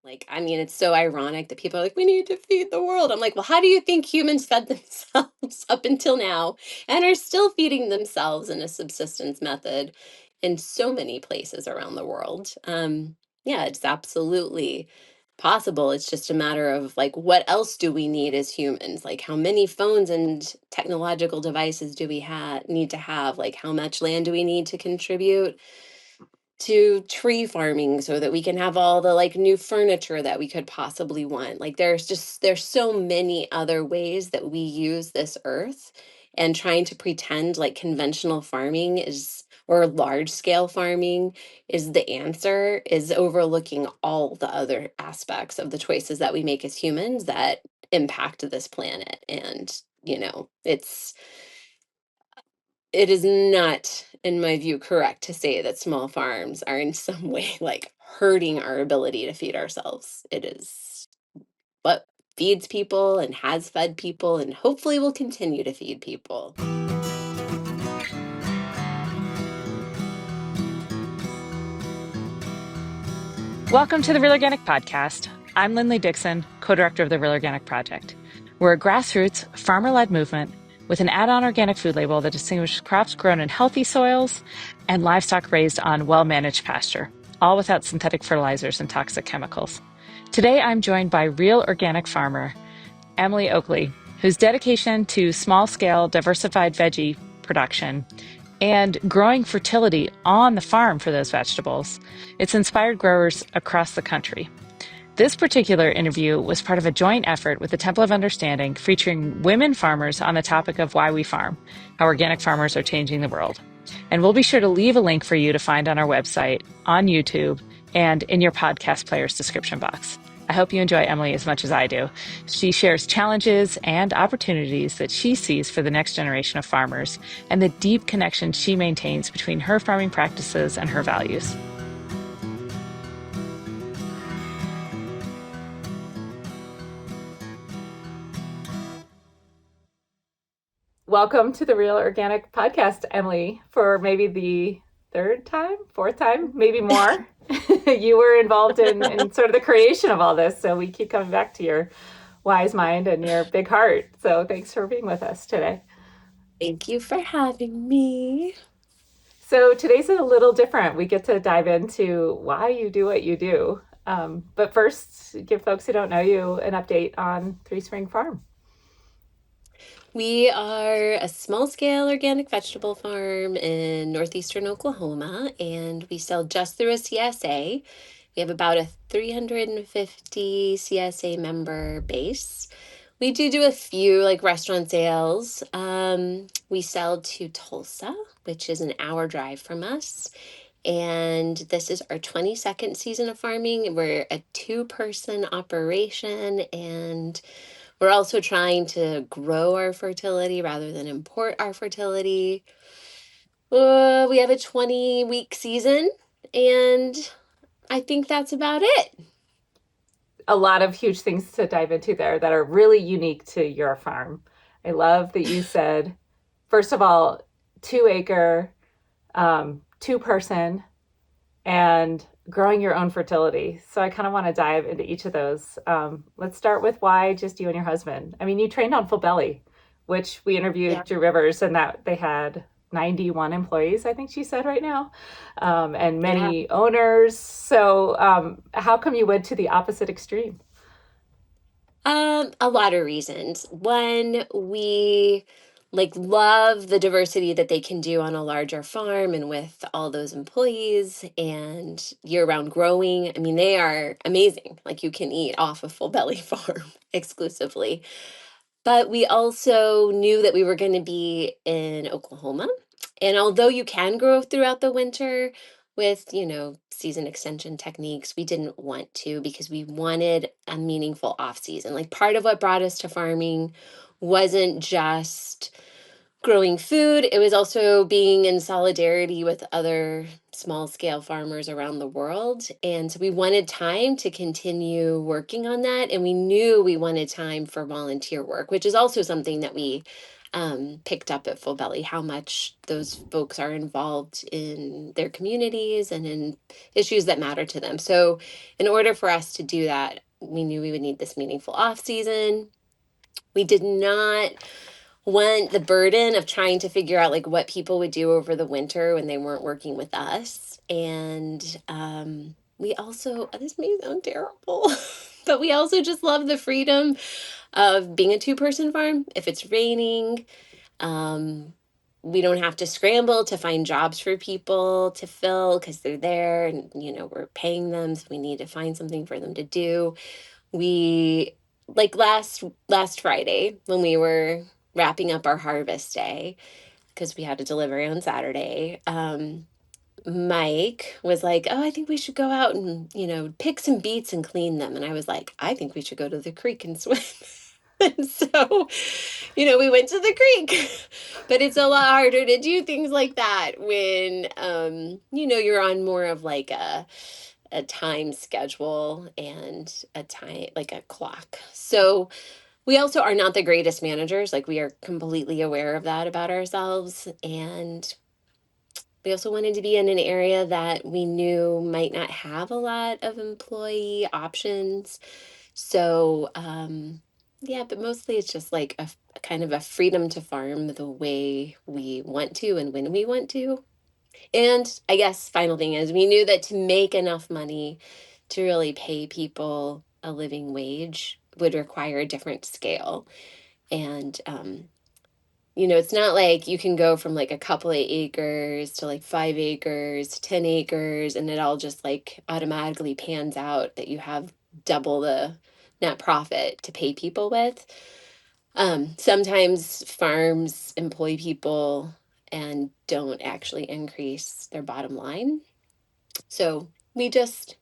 It's so ironic that people are like, we need to feed the world. I'm like, well, how do you think humans fed themselves up until now and are still feeding themselves in a subsistence method in so many places around the world? Yeah, it's absolutely possible. It's just a matter of like, what else do we need as humans? Like, how many phones and technological devices do we need to have? Like, how much land do we need to contribute to tree farming so that we can have all the like new furniture that we could possibly want? Like there's so many other ways that we use this earth, and trying to pretend like conventional farming is, or large scale farming is the answer, is overlooking all the other aspects of the choices that we make as humans that impact this planet. And it is not, in my view, correct to say that small farms are in some way like hurting our ability to feed ourselves. It is what feeds people and has fed people and hopefully will continue to feed people. Welcome to the Real Organic Podcast. I'm Linley Dixon, co-director of the Real Organic Project. We're a grassroots, farmer-led movement with an add-on organic food label that distinguishes crops grown in healthy soils and livestock raised on well-managed pasture, all without synthetic fertilizers and toxic chemicals. Today, I'm joined by real organic farmer Emily Oakley, whose dedication to small-scale diversified veggie production and growing fertility on the farm for those vegetables, it's inspired growers across the country. This particular interview was part of a joint effort with the Temple of Understanding featuring women farmers on the topic of why we farm, how organic farmers are changing the world. And we'll be sure to leave a link for you to find on our website, on YouTube, and in your podcast player's description box. I hope you enjoy Emily as much as I do. She shares challenges and opportunities that she sees for the next generation of farmers and the deep connection she maintains between her farming practices and her values. Welcome to the Real Organic Podcast, Emily, for maybe the fourth time, maybe more. You were involved in sort of the creation of all this, so we keep coming back to your wise mind and your big heart. So thanks for being with us today. Thank you for having me. So today's a little different. We get to dive into why you do what you do. But first, give folks who don't know you an update on Three Spring Farm. We are a small scale organic vegetable farm in northeastern Oklahoma, and we sell just through a CSA. We have about a 350 CSA member base. We do a few like restaurant sales. We sell to Tulsa, which is an hour drive from us. And this is our 22nd season of farming. We're a 2-person operation, and we're also trying to grow our fertility rather than import our fertility. We have a 20-week season, and I think that's about it. A lot of huge things to dive into there that are really unique to your farm. I love that you said, first of all, 2-acre, 2-person, and growing your own fertility. So I kind of want to dive into each of those. Let's start with why just you and your husband. I mean, you trained on Full Belly, which we interviewed Drew Rivers, and that they had 91 employees, I think she said right now, and many owners. So how come you went to the opposite extreme? A lot of reasons. One, we like love the diversity that they can do on a larger farm and with all those employees and year-round growing. I mean, they are amazing. Like you can eat off a Full Belly farm exclusively. But we also knew that we were going to be in Oklahoma. And although you can grow throughout the winter with, season extension techniques, we didn't want to because we wanted a meaningful off season. Like part of what brought us to farming wasn't just growing food, it was also being in solidarity with other small scale farmers around the world. And so we wanted time to continue working on that. And we knew we wanted time for volunteer work, which is also something that we picked up at Full Belly how much those folks are involved in their communities and in issues that matter to them. So, in order for us to do that, we knew we would need this meaningful off season. We did not want the burden of trying to figure out like what people would do over the winter when they weren't working with us. And we also, this may sound terrible, but we also just love the freedom of being a two-person farm. If it's raining, um, we don't have to scramble to find jobs for people to fill because they're there and we're paying them, so we need to find something for them to do. We like last Friday when we were wrapping up our harvest day because we had a delivery on Saturday. Mike was like, "Oh, I think we should go out and pick some beets and clean them." And I was like, "I think we should go to the creek and swim." And so, we went to the creek. But it's a lot harder to do things like that when you're on more of like a time schedule and a time like a clock. So we also are not the greatest managers. Like we are completely aware of that about ourselves. And we also wanted to be in an area that we knew might not have a lot of employee options. So, yeah, but mostly it's just like a kind of a freedom to farm the way we want to and when we want to. And I guess final thing is we knew that to make enough money to really pay people a living wage would require a different scale. And it's not like you can go from like a couple of acres to like 5 acres, to 10 acres, and it all just like automatically pans out that you have double the net profit to pay people with. Sometimes farms employ people and don't actually increase their bottom line. So we just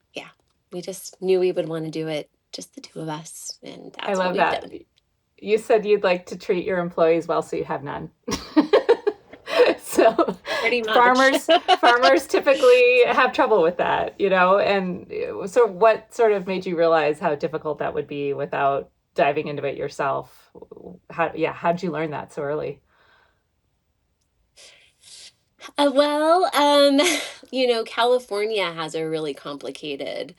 knew we would want to do it, just the two of us, and I that's what love we've that. done. You said you'd like to treat your employees well, so you have none. So Pretty much. farmers typically have trouble with that, and so what sort of made you realize how difficult that would be without diving into it yourself? How'd you learn that so early? Well, California has a really complicated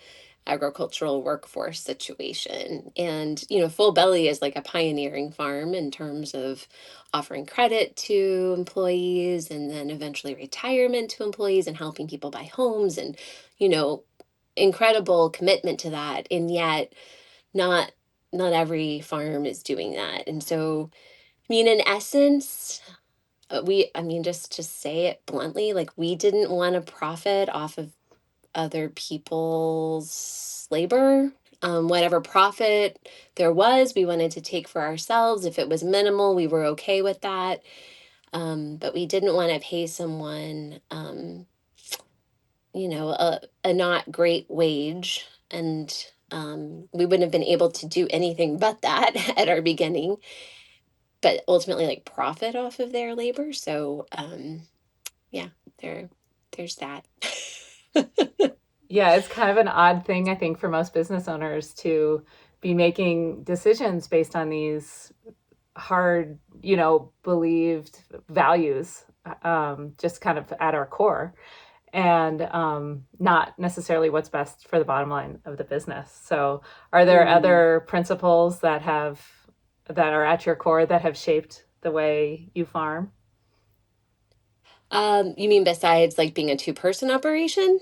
agricultural workforce situation. And, Full Belly is like a pioneering farm in terms of offering credit to employees and then eventually retirement to employees and helping people buy homes and, you know, incredible commitment to that. And yet not not every farm is doing that. And so, I mean, in essence, just to say it bluntly, like we didn't want to profit off of other people's labor. Whatever profit there was, we wanted to take for ourselves. If it was minimal, we were okay with that. But we didn't want to pay someone, a not great wage. And we wouldn't have been able to do anything but that at our beginning, but ultimately like profit off of their labor. So, yeah, there there's that. Yeah, it's kind of an odd thing, I think, for most business owners to be making decisions based on these hard, believed values, just kind of at our core, and not necessarily what's best for the bottom line of the business. So, are there Mm. other principles that are at your core that have shaped the way you farm? You mean besides like being a two-person operation?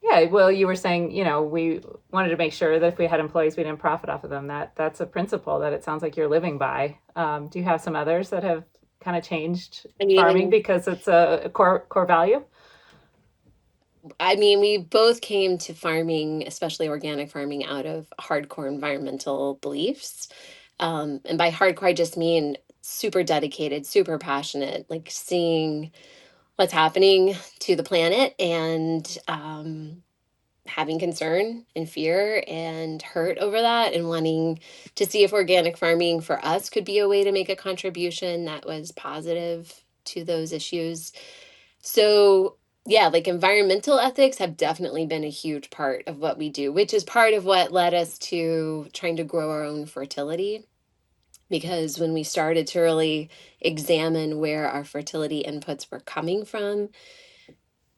Yeah, well, you were saying, we wanted to make sure that if we had employees, we didn't profit off of them. That's a principle that it sounds like you're living by. Do you have some others that have kind of changed I farming mean, because it's a core value? we both came to farming, especially organic farming, out of hardcore environmental beliefs. And by hardcore, I just mean super dedicated, super passionate, like seeing what's happening to the planet and having concern and fear and hurt over that and wanting to see if organic farming for us could be a way to make a contribution that was positive to those issues. So, yeah, like environmental ethics have definitely been a huge part of what we do, which is part of what led us to trying to grow our own fertility because when we started to really examine where our fertility inputs were coming from,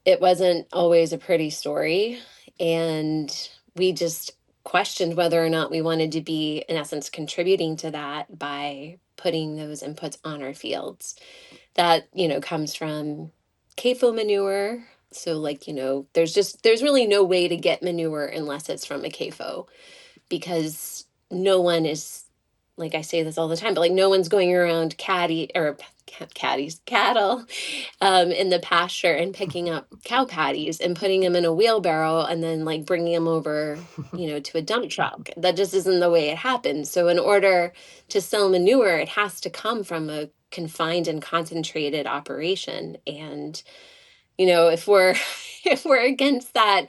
it wasn't always a pretty story. And we just questioned whether or not we wanted to be, in essence, contributing to that by putting those inputs on our fields. That, comes from CAFO manure. So, like, there's really no way to get manure unless it's from a CAFO, because no one is, like I say this all the time, but like no one's going around cattle in the pasture and picking up cow patties and putting them in a wheelbarrow and then like bringing them over, to a dump truck. That just isn't the way it happens. So in order to sell manure, it has to come from a confined and concentrated operation. And, if we're if we're against that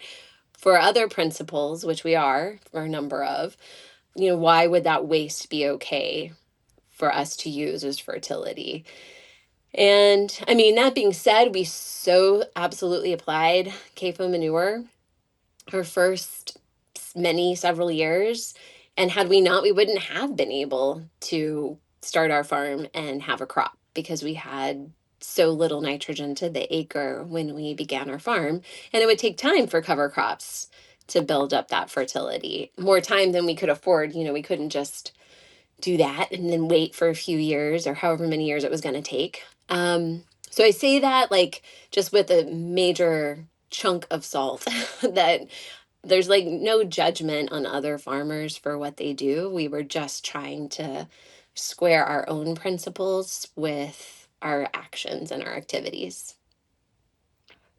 for other principles, which we are for a number of, why would that waste be okay for us to use as fertility? And I mean, that being said, we so absolutely applied CAFO manure our first several years. And had we not, we wouldn't have been able to start our farm and have a crop, because we had so little nitrogen to the acre when we began our farm. And it would take time for cover crops to build up that fertility, more time than we could afford. We couldn't just do that and then wait for a few years or however many years it was going to take. So I say that like just with a major chunk of salt that there's like no judgment on other farmers for what they do. We were just trying to square our own principles with our actions and our activities.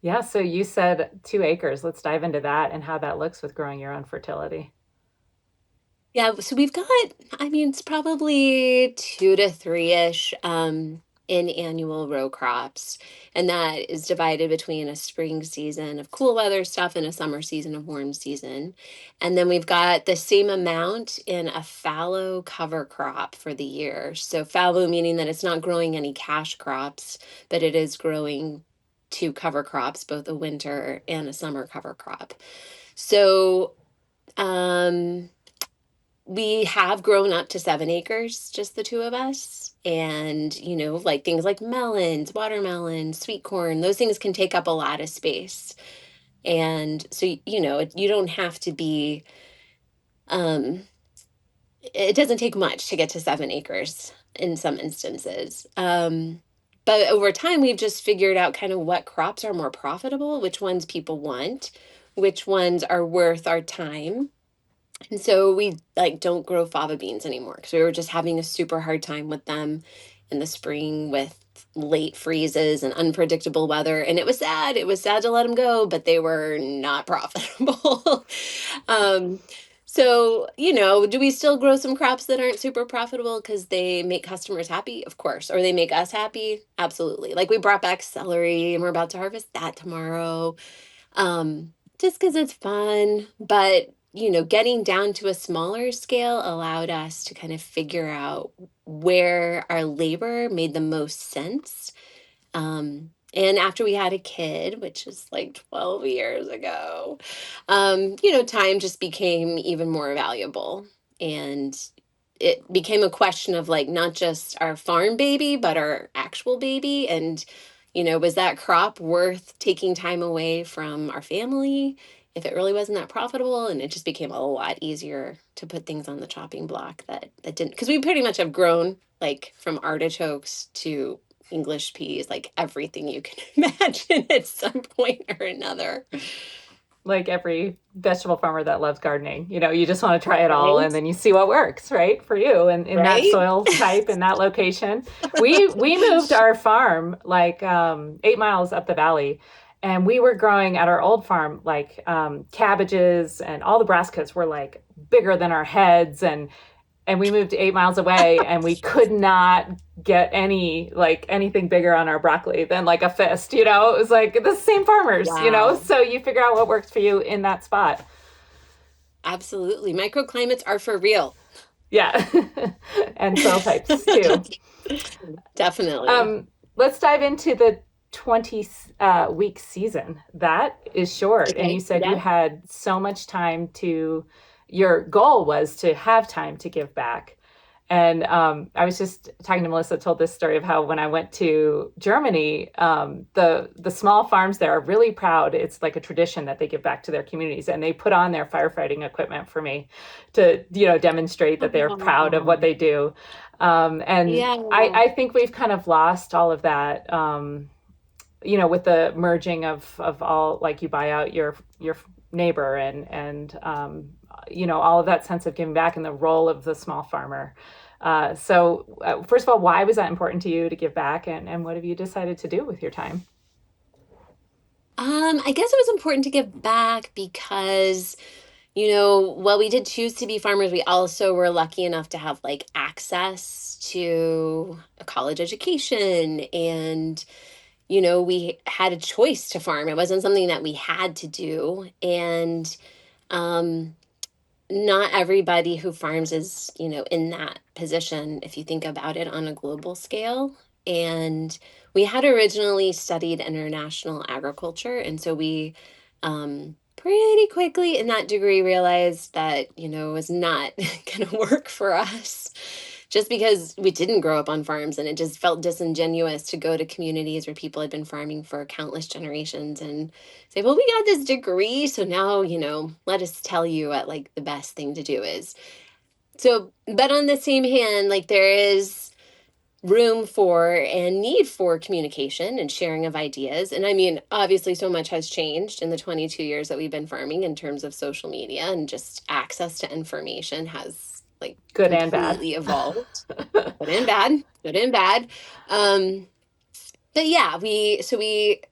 Yeah, so you said 2 acres. Let's dive into that and how that looks with growing your own fertility. Yeah, so we've got, I mean, it's probably 2 to 3-ish in annual row crops. And that is divided between a spring season of cool weather stuff and a summer season of warm season. And then we've got the same amount in a fallow cover crop for the year. So fallow meaning that it's not growing any cash crops, but it is growing two cover crops, both a winter and a summer cover crop. So, we have grown up to 7 acres, just the two of us. And, like things like melons, watermelons, sweet corn, those things can take up a lot of space. And so, you don't have to be, um, it doesn't take much to get to 7 acres in some instances. But over time, we've just figured out kind of what crops are more profitable, which ones people want, which ones are worth our time. And so we like don't grow fava beans anymore because we were just having a super hard time with them in the spring with late freezes and unpredictable weather. And it was sad. It was sad to let them go, but they were not profitable. um, so, do we still grow some crops that aren't super profitable because they make customers happy? Of course. Or they make us happy? Absolutely. Like we brought back celery and we're about to harvest that tomorrow, just because it's fun. But, getting down to a smaller scale allowed us to kind of figure out where our labor made the most sense. And after we had a kid, which is like 12 years ago, time just became even more valuable. And it became a question of like not just our farm baby, but our actual baby. And, was that crop worth taking time away from our family if it really wasn't that profitable? And it just became a lot easier to put things on the chopping block that didn't, because we pretty much have grown like from artichokes to English peas, like everything you can imagine at some point or another. Like every vegetable farmer that loves gardening, you just want to try it all Right? and then you see what works, right, for you and in that Right? soil type in that location. We moved our farm like 8 miles up the valley, and we were growing at our old farm like cabbages, and all the brassicas were like bigger than our heads, and we moved 8 miles away and we could not get anything bigger on our broccoli than like a fist. It was like the same farmers. Wow. So you figure out what works for you in that spot. Absolutely. Microclimates are for real. Yeah. And soil types too. Definitely. Let's dive into the 20 week season. That is short. And you Okay. said you Yeah. had so much time your goal was to have time to give back. And I was just talking to Melissa, told this story of how when I went to Germany, the small farms there are really proud. It's like a tradition that they give back to their communities, and they put on their firefighting equipment for me to, demonstrate that they're proud of what Oh, they do. And yeah. I think we've kind of lost all of that. With the merging of all, like, you buy out your neighbor, and all of that sense of giving back and the role of the small farmer. So first of all, why was that important to you to give back, and what have you decided to do with your time? I guess it was important to give back because, while we did choose to be farmers, we also were lucky enough to have like access to a college education and, we had a choice to farm. It wasn't something that we had to do. And um not everybody who farms is, in that position if you think about it on a global scale. And we had originally studied international agriculture, and so we pretty quickly in that degree realized that, it was not going to work for us just because we didn't grow up on farms, and it just felt disingenuous to go to communities where people had been farming for countless generations and say, well, we got this degree, so now, let us tell you what like the best thing to do is. So, but on the same hand, like there is room for and need for communication and sharing of ideas. And I mean, obviously, so much has changed in the 22 years that we've been farming in terms of social media, and just access to information has like Good and bad. completely evolved. Good and bad, good and bad. Um, but yeah, we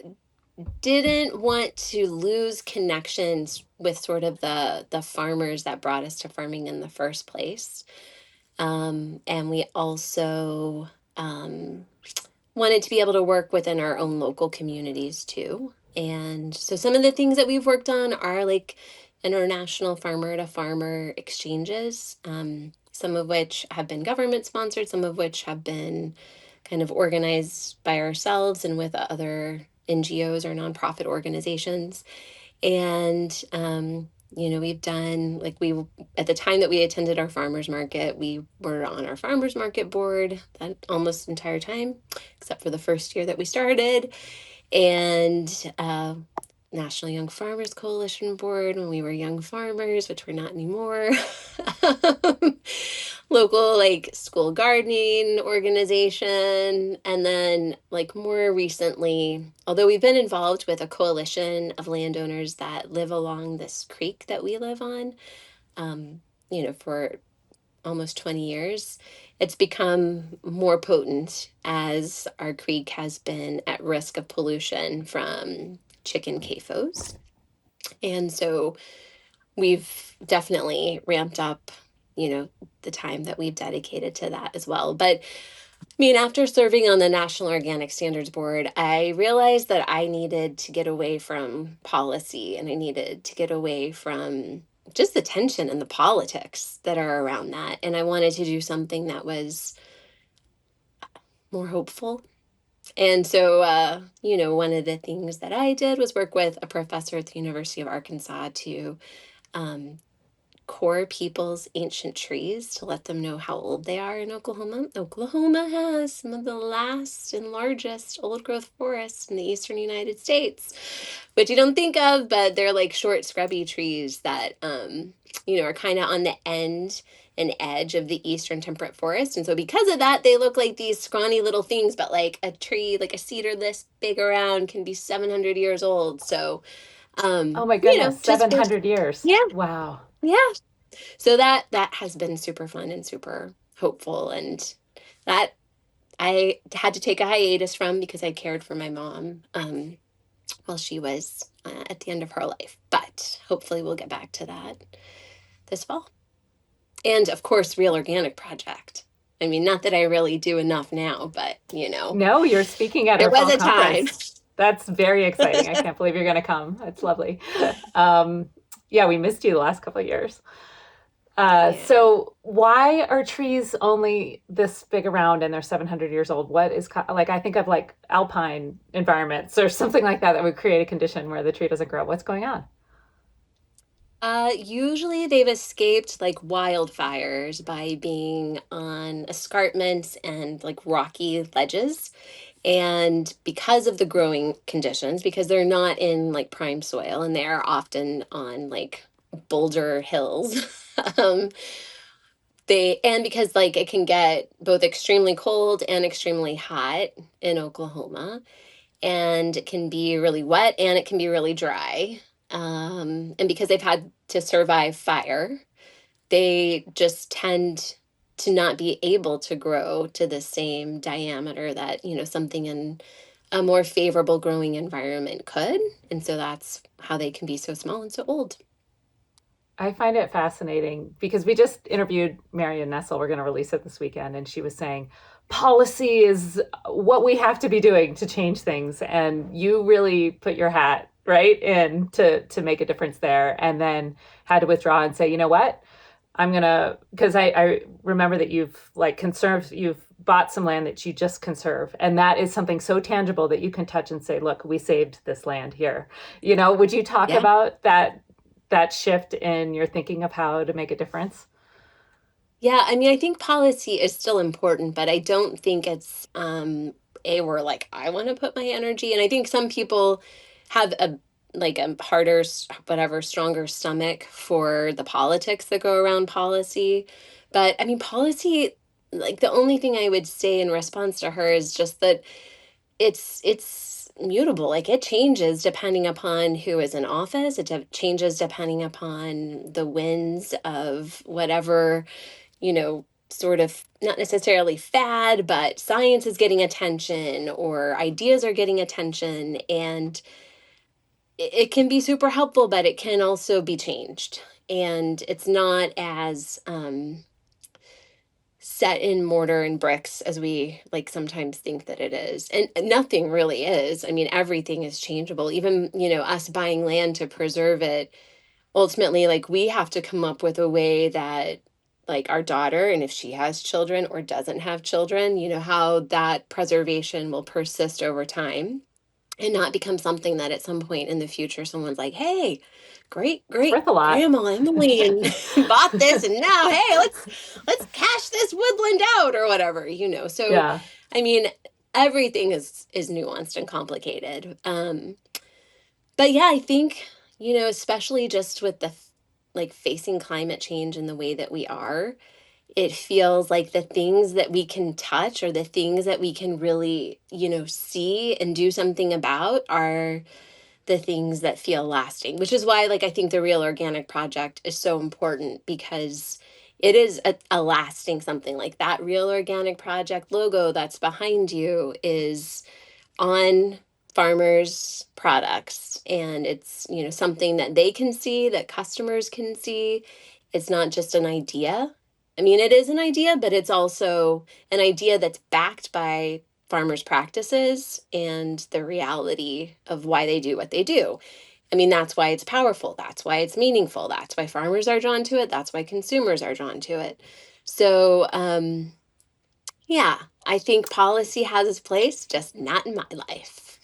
didn't want to lose connections with sort of the farmers that brought us to farming in the first place. And we also wanted to be able to work within our own local communities too. And so some of the things that we've worked on are like international farmer to farmer exchanges, some of which have been government sponsored, some of which have been kind of organized by ourselves and with other NGOs or nonprofit organizations. And we've done like we at the time that we attended our farmers market, we were on our farmers market board that almost entire time, except for the first year that we started, and National Young Farmers Coalition board when we were young farmers, which we're not anymore. Local like school gardening organization, and then like more recently, although we've been involved with a coalition of landowners that live along this creek that we live on, for almost 20 years, it's become more potent as our creek has been at risk of pollution from chicken CAFOs. And so we've definitely ramped up, the time that we've dedicated to that as well. But I mean, after serving on the National Organic Standards Board, I realized that I needed to get away from policy, and I needed to get away from just the tension and the politics that are around that. And I wanted to do something that was more hopeful. And so, one of the things that I did was work with a professor at the University of Arkansas to um, core people's ancient trees to let them know how old they are in Oklahoma. Oklahoma has some of the last and largest old growth forests in the eastern United States, which you don't think of, but they're like short, scrubby trees that, are kind of on the end and edge of the eastern temperate forest. And so because of that, they look like these scrawny little things, but like a tree, like a cedar this big around can be 700 years old. So, Oh my goodness, just for, 700 years. yeah, Wow. yeah, so that has been super fun and super hopeful, and that I had to take a hiatus from because I cared for my mom while she was at the end of her life. But hopefully we'll get back to that this fall. And of course, Real Organic Project. I mean, not that I really do enough now, but No, you're speaking at there our was fall a time. conference. That's very exciting. I can't believe you're going to come. It's lovely. Um, yeah, we missed you the last couple of years. Yeah. So why are trees only this big around and they're 700 years old? What is like, I think of like alpine environments or something like that that would create a condition where the tree doesn't grow. What's going on? Usually they've escaped like wildfires by being on escarpments and like rocky ledges. And because of the growing conditions, because they're not in like prime soil and they are often on like boulder hills, um, and because like it can get both extremely cold and extremely hot in Oklahoma, and it can be really wet and it can be really dry. And because they've had to survive fire, they just tend to not be able to grow to the same diameter that, something in a more favorable growing environment could. And so that's how they can be so small and so old. I find it fascinating because we just interviewed Marion Nessel. We're going to release it this weekend. And she was saying policy is what we have to be doing to change things. And you really put your hat right in to make a difference there, and then had to withdraw and say, you know what? I'm going to, because I remember that you've like conserved, you've bought some land that you just conserve. And that is something so tangible that you can touch and say, look, we saved this land here. Would you talk Yeah. about that shift in your thinking of how to make a difference? Yeah, I mean, I think policy is still important, but I don't think it's a where like I want to put my energy. And I think some people have a harder, whatever, stronger stomach for the politics that go around policy. But I mean, policy, like the only thing I would say in response to her is just that it's mutable. Like it changes depending upon who is in office. It changes depending upon the winds of whatever, sort of not necessarily fad, but science is getting attention or ideas are getting attention. And it can be super helpful, but it can also be changed. And it's not as set in mortar and bricks as we like sometimes think that it is. And nothing really is. I mean, everything is changeable. Even, us buying land to preserve it, ultimately, like we have to come up with a way that like our daughter, and if she has children or doesn't have children, how that preservation will persist over time and not become something that at some point in the future someone's like, hey, great It's great worth a lot. grandma Emily and bought this, and now hey, let's cash this woodland out or whatever. So Yeah. I mean, everything is nuanced and complicated. But yeah, I think, especially just with like facing climate change in the way that we are, it feels like the things that we can touch or the things that we can really, see and do something about are the things that feel lasting, which is why, like, I think the Real Organic Project is so important because it is a lasting something. Like that Real Organic Project logo that's behind you is on farmers products, and it's something that they can see, that customers can see. It's not just an idea. I mean, it is an idea, but it's also an idea that's backed by farmers practices and the reality of why they do what they do. I mean, that's why it's powerful, that's why it's meaningful, that's why farmers are drawn to it, that's why consumers are drawn to it. So yeah, I think policy has its place, just not in my life.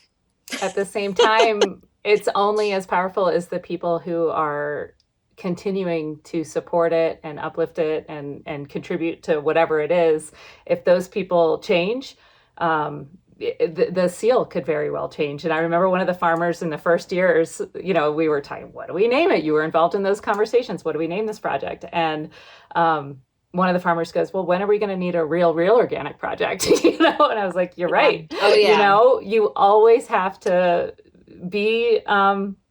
At the same time, it's only as powerful as the people who are continuing to support it and uplift it and contribute to whatever it is. If those people change, the seal could very well change. And I remember one of the farmers in the first years, we were talking, what do we name it? You were involved in those conversations. What do we name this project? And one of the farmers goes, well, when are we going to need a real organic project? And I was like, you're right. Yeah. Oh yeah. You always have to be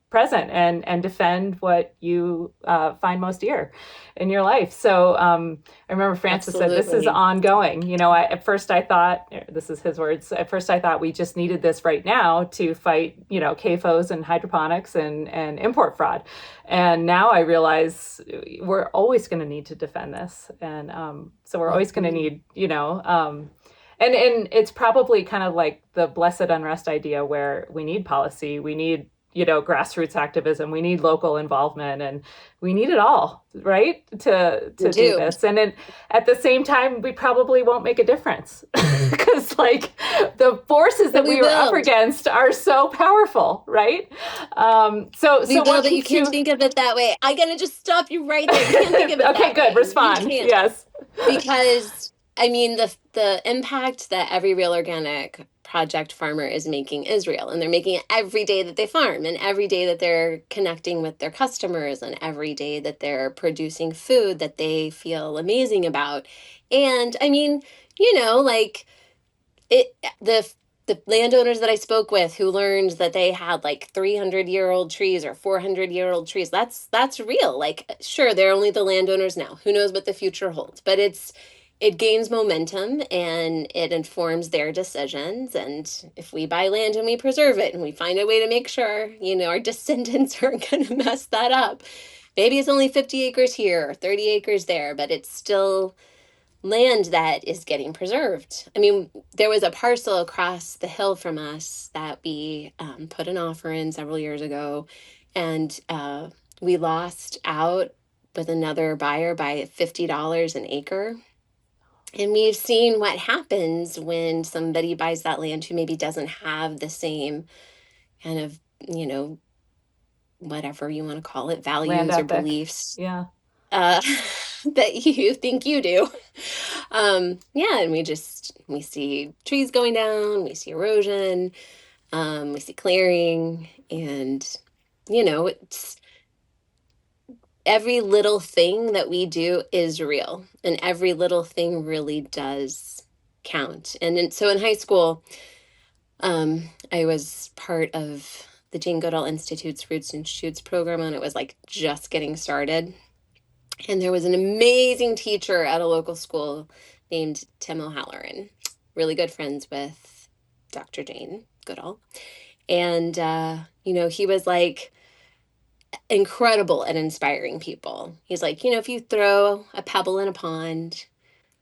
present and defend what you find most dear in your life. So I remember Francis said, this is Absolutely. ongoing. At first I thought, this is his words, at first I thought we just needed this right now to fight, CAFOs and hydroponics and import fraud. And now I realize we're always going to need to defend this. And so we're always going to need, and it's probably kind of like the blessed unrest idea where we need policy, we need grassroots activism. We need local involvement, and we need it all, right? To We do do. this. And then at the same time, we probably won't make a difference because like the forces But that we we were up will. against are so powerful, right? We So will, what but you keeps can't you think of it that way. I gotta just stop you right there. You can't think of it okay, that good. way. You Respond. can't. Yes. Because I mean the impact that every real organic project farmer is making is real, and they're making it every day that they farm, and every day that they're connecting with their customers, and every day that they're producing food that they feel amazing about. And I mean, like it the landowners that I spoke with who learned that they had like 300-year-old trees or 400-year-old trees, that's real. Like sure, they're only the landowners now. Who knows what the future holds? But it gains momentum and it informs their decisions. And if we buy land and we preserve it and we find a way to make sure, our descendants aren't going to mess that up. Maybe it's only 50 acres here or 30 acres there, but it's still land that is getting preserved. I mean, there was a parcel across the hill from us that we put an offer in several years ago, and we lost out with another buyer by $50 an acre. And we've seen what happens when somebody buys that land who maybe doesn't have the same kind of, whatever you want to call it, Land values or ethic. beliefs Yeah. uh, that you think you do. Yeah, and we see trees going down, we see erosion, we see clearing, and it's every little thing that we do is real, and every little thing really does count. So in high school, I was part of the Jane Goodall Institute's Roots and Shoots program, and it was like just getting started. And there was an amazing teacher at a local school named Tim O'Halloran, really good friends with Dr. Jane Goodall. And, he was like incredible at inspiring people. He's like, if you throw a pebble in a pond,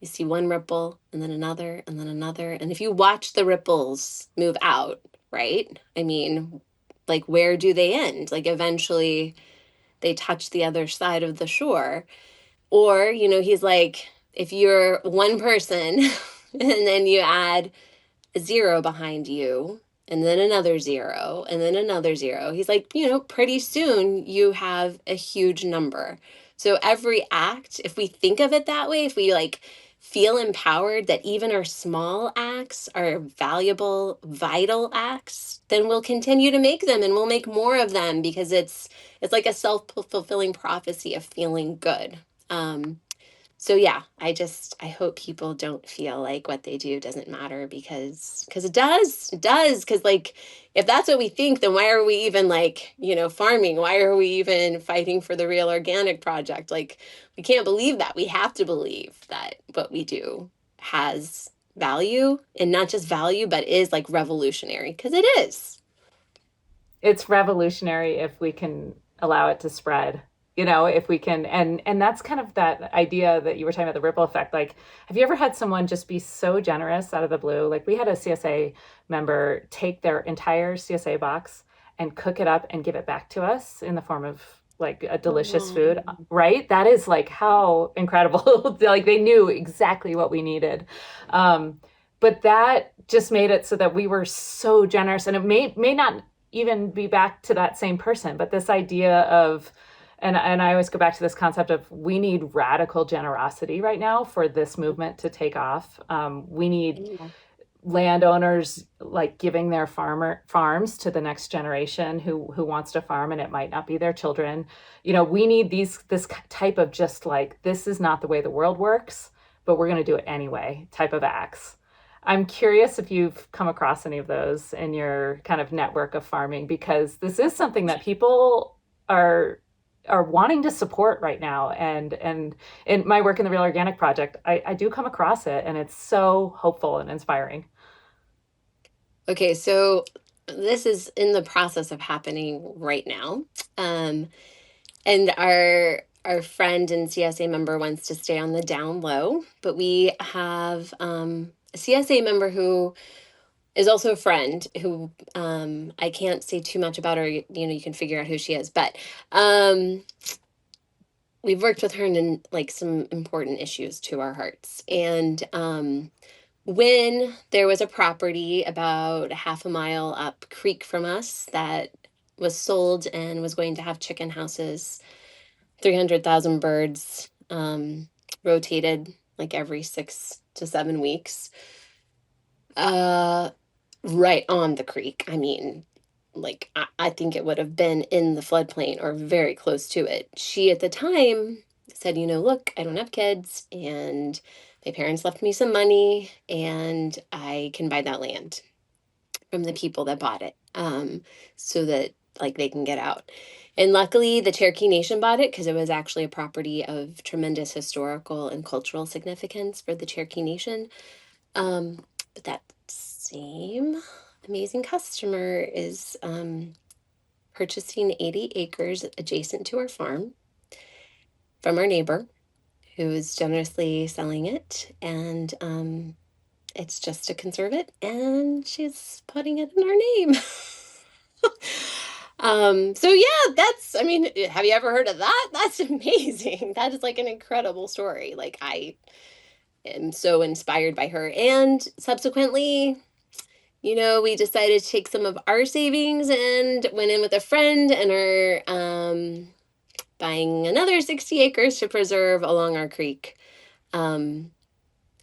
you see one ripple and then another and then another. And if you watch the ripples move out, right? I mean, like, where do they end? Like, eventually they touch the other side of the shore. Or, he's like, if you're one person and then you add a zero behind you, and then another zero, and then another zero, he's like, pretty soon you have a huge number. So every act, if we think of it that way, if we like feel empowered that even our small acts are valuable, vital acts, then we'll continue to make them and we'll make more of them because it's like a self-fulfilling prophecy of feeling good. Um, so yeah, I hope people don't feel like what they do doesn't matter because it does because like if that's what we think, then why are we even like farming? Why are we even fighting for the Real Organic Project? Like we can't believe that. We have to believe that what we do has value, and not just value but is like revolutionary, because it is. It's revolutionary if we can allow it to spread, if we can. And that's kind of that idea that you were talking about, the ripple effect. Like, have you ever had someone just be so generous out of the blue? Like, we had a CSA member take their entire CSA box and cook it up and give it back to us in the form of like a delicious food, Oh, right? That is like how incredible. Like, they knew exactly what we needed. But that just made it so that we were so generous, and it may not even be back to that same person, but this idea of, and I always go back to this concept of, we need radical generosity right now for this movement to take off. We need yeah. landowners like giving their farms to the next generation who wants to farm, and it might not be their children. We need this type of, just like, this is not the way the world works, but we're going to do it anyway type of acts. I'm curious if you've come across any of those in your kind of network of farming, because this is something that people are wanting to support right now. And in my work in the Real Organic Project, I do come across it, and it's so hopeful and inspiring. Okay, so this is in the process of happening right now. Um, and our friend and CSA member wants to stay on the down low, but we have a CSA member who is also a friend who I can't say too much about her. You can figure out who she is, but um, we've worked with her in like some important issues to our hearts. And when there was a property about half a mile up creek from us that was sold and was going to have chicken houses, 300,000 birds, rotated like every 6 to 7 weeks. Uh, right on the creek. I mean, like I think it would have been in the floodplain or very close to it. She at the time said, look, I don't have kids and my parents left me some money and I can buy that land from the people that bought it, so that like they can get out. And luckily, the Cherokee Nation bought it because it was actually a property of tremendous historical and cultural significance for the Cherokee Nation. But that same amazing customer is purchasing 80 acres adjacent to our farm from our neighbor who is generously selling it. And it's just to conserve it, and she's putting it in our name. So yeah, I mean, have you ever heard of that? That's amazing. That is like an incredible story. Like I am so inspired by her. And subsequently, we decided to take some of our savings and went in with a friend and are buying another 60 acres to preserve along our creek.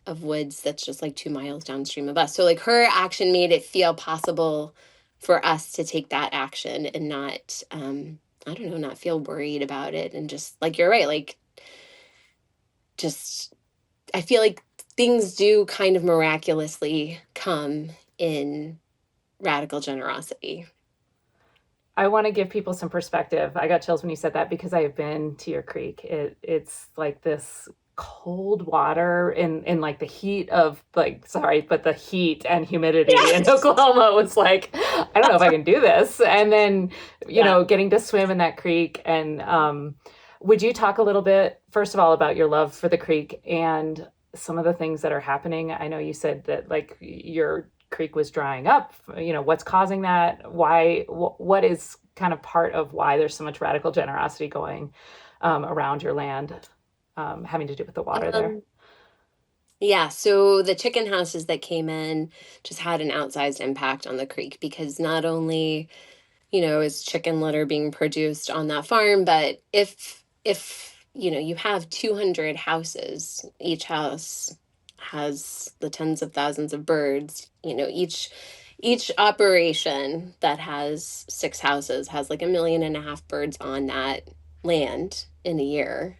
Of woods that's just like 2 miles downstream of us. So like her action made it feel possible for us to take that action and not I don't know, not feel worried about it, and just like you're right, like just I feel like things do kind of miraculously come in radical generosity. I want to give people some perspective. I got chills when you said that because I have been to your creek. It's like this cold water in like the heat of like, sorry, but the heat and humidity in Yes. Oklahoma was like, I don't know if I can do this. And then, Yeah. getting to swim in that creek. And would you talk a little bit, first of all, about your love for the creek and some of the things that are happening? I know you said that like your creek was drying up. What's causing that? Why? What is kind of part of why there's so much radical generosity going around your land, having to do with the water there? Um, yeah, so the chicken houses that came in just had an outsized impact on the creek because not only is chicken litter being produced on that farm. But if you have 200 houses, each house has the tens of thousands of birds, each operation that has 6 houses has like 1.5 million birds on that land in a year.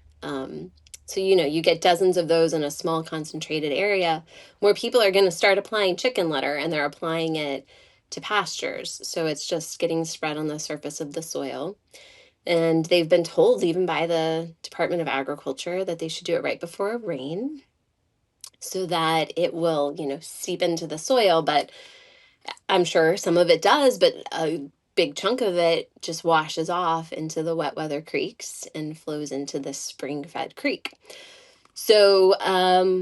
So you get dozens of those in a small concentrated area where people are going to start applying chicken litter, and they're applying it to pastures. So it's just getting spread on the surface of the soil. And they've been told, even by the Department of Agriculture, that they should do it right before rain so that it will, seep into the soil. But I'm sure some of it does, but a big chunk of it just washes off into the wet weather creeks and flows into the spring fed creek. So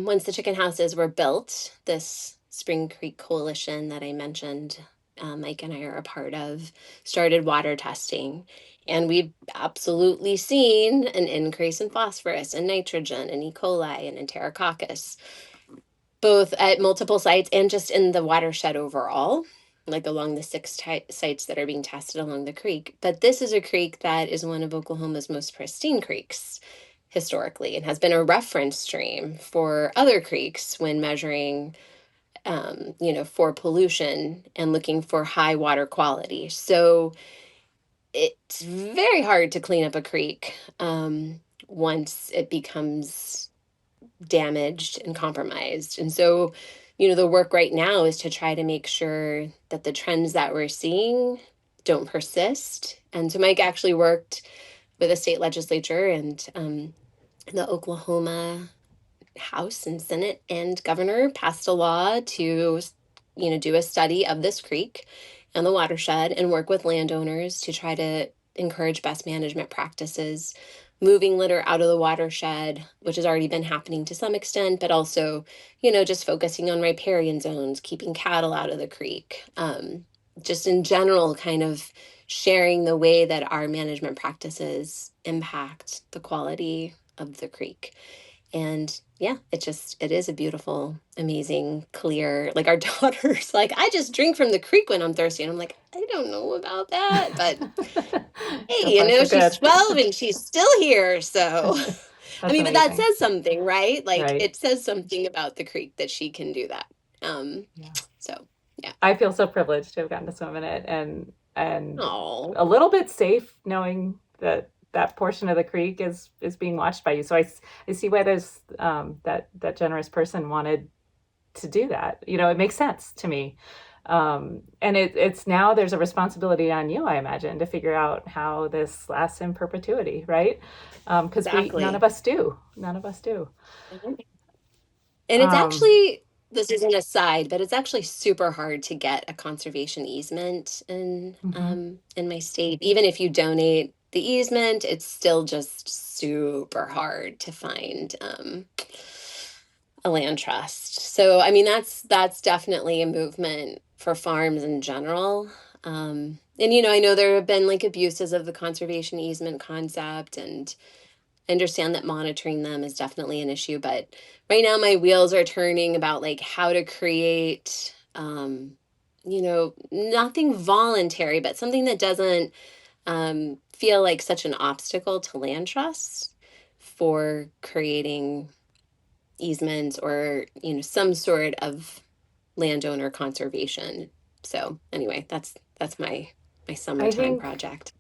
once the chicken houses were built, this Spring Creek Coalition that I mentioned, Mike and I are a part of, started water testing. And we've absolutely seen an increase in phosphorus and nitrogen and E. coli and enterococcus, both at multiple sites and just in the watershed overall, like along the six sites that are being tested along the creek. But this is a creek that is one of Oklahoma's most pristine creeks historically and has been a reference stream for other creeks when measuring, for pollution and looking for high water quality. So it's very hard to clean up a creek once it becomes damaged and compromised. And so, the work right now is to try to make sure that the trends that we're seeing don't persist. And so Mike actually worked with the state legislature and the Oklahoma House and Senate and governor passed a law to, do a study of this creek and the watershed and work with landowners to try to encourage best management practices moving litter out of the watershed, which has already been happening to some extent, but also, just focusing on riparian zones, keeping cattle out of the creek, just in general, kind of sharing the way that our management practices impact the quality of the creek. And yeah, it is a beautiful, amazing, clear, like our daughter's like, I just drink from the creek when I'm thirsty. And I'm like, I don't know about that, but So hey, far, so she's good. 12 and she's still here. So, I That's mean, but that amazing. says something, right? Like Right. it says something about the creek that she can do that. Um, Yeah. so yeah. I feel so privileged to have gotten to swim in it, and Oh, a little bit safe knowing that that portion of the creek is being watched by you. So I see why there's that generous person wanted to do that. It makes sense to me. And it's now there's a responsibility on you, I imagine, to figure out how this lasts in perpetuity, right? Because none of exactly. us do. None of us do. And it's Um, actually, this is an aside, but it's actually super hard to get a conservation easement mhm. in my state. Even if you donate the easement, it's still just super hard to find a land trust. So I mean that's definitely a movement for farms in general. And I know there have been like abuses of the conservation easement concept, and I understand that monitoring them is definitely an issue, but right now my wheels are turning about like how to create nothing voluntary, but something that doesn't feel like such an obstacle to land trusts for creating easements or, some sort of landowner conservation. So anyway, that's my I summertime think project.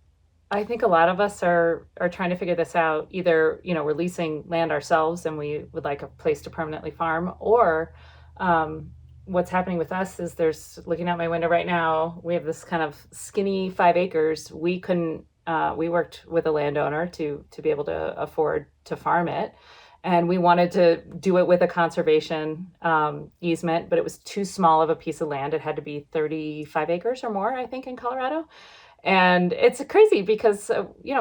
I think a lot of us are trying to figure this out. Either we're leasing land ourselves and we would like a place to permanently farm, or um, what's happening with us is there's looking out my window right now. We have this kind of skinny 5 acres. We couldn't. We worked with a landowner to be able to afford to farm it, and we wanted to do it with a conservation easement, but it was too small of a piece of land. It had to be 35 acres or more, I think, in Colorado. And it's crazy because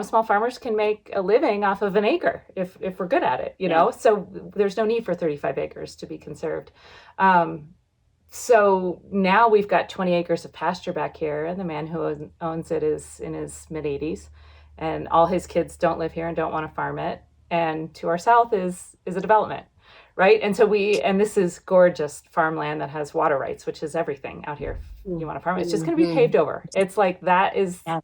small farmers can make a living off of an acre if we're good at it, Yeah. so there's no need for 35 acres to be conserved. um, so now we've got 20 acres of pasture back here, and the man who owns it is in his mid 80s, and all his kids don't live here and don't want to farm it. And to our south is a development, right? And this is gorgeous farmland that has water rights, which is everything out here. You want to farm it, it's just going to be Mm-hmm. paved over. It's like that is Yeah.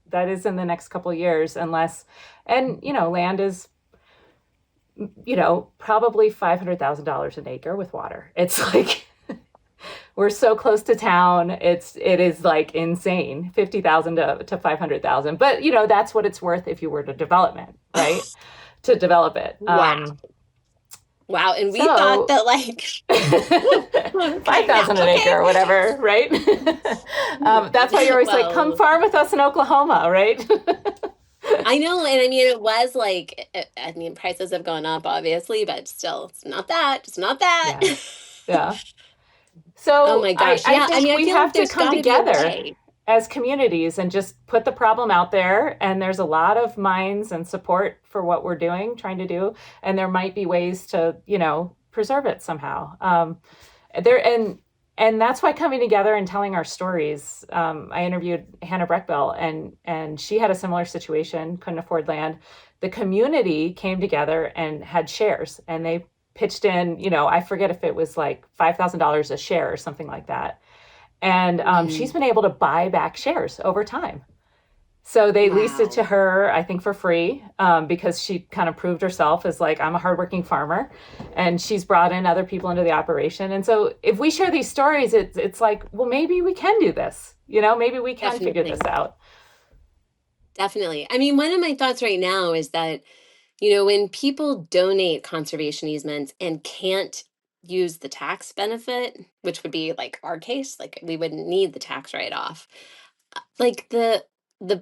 in the next couple of years, unless, and land is probably $500,000 an acre with water. It's like we're so close to town. It is like insane, 50,000 to 500,000. But that's what it's worth if you were to development, right? To develop it. Wow. Wow. And we thought So that like, okay, yeah, 5,000 an acre okay. or whatever, right? That's why you're always like, come Well, farm with us in Oklahoma, right? I know, and I mean, it was like, I mean, prices have gone up, obviously, but still, it's not that. It's not that. Yeah, yeah. Oh So my I, gosh. I Yeah. I think mean, I we feel like have to there's come got to be a together way. as communities and just put the problem out there. And there's a lot of minds and support for what we're doing, trying to do. And there might be ways to, preserve it somehow. There and that's why coming together and telling our stories. I interviewed Hannah Breckbell, and she had a similar situation, couldn't afford land. The community came together and had shares, and they pitched in. I forget if it was like $5,000 a share or something like that. And she's Mm, been able to buy back shares over time. So they leased it to wow. her, I think, for free, because she kind of proved herself as like, I'm a hardworking farmer, and she's brought in other people into the operation. And so if we share these stories, it's like, well, maybe we can do this. Maybe we can figure this Definitely. out. Definitely. I mean, one of my thoughts right now is that, when people donate conservation easements and can't use the tax benefit, which would be like our case, like we wouldn't need the tax write-off, like the